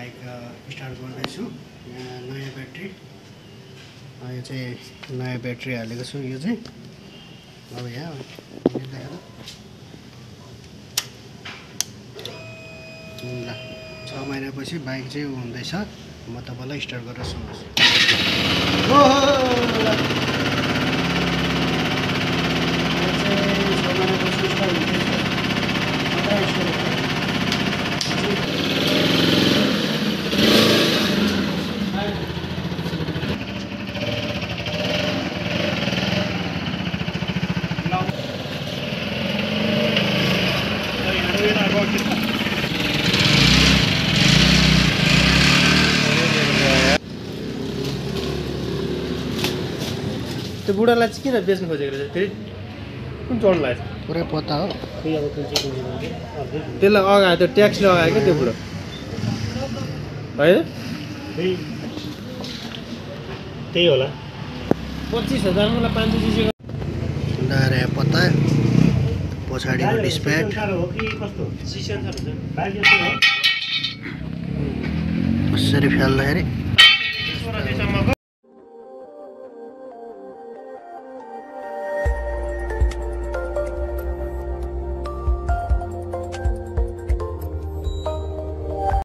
Bike start गर्दैछु। यहाँ नयाँ ब्याट्री, यो चाहिँ नयाँ ब्याट्री हालेको छु। यो चाहिँ अब यहाँ देखाएर ल 6 महिनापछि बाइक चाहिँ हुँदैछ। म तपाईँलाई स्टार्ट गरेर सुनाउँछु। त्यो बुढालाई चाहिँ किन बेच्नु खोजेको रहेछ? फेरि कुन चढ्नु लाग्छ? पुरै पत्ता हो। त्यसलाई अगायो, त्यो ट्याक्सले अगायो क्या त्यो बुढो होइन? त्यही होला। 25,000 मलाई 500 cc डारे पत्ता पछाडिको डिस्प्याच कसरी फ्याल्दाखेरि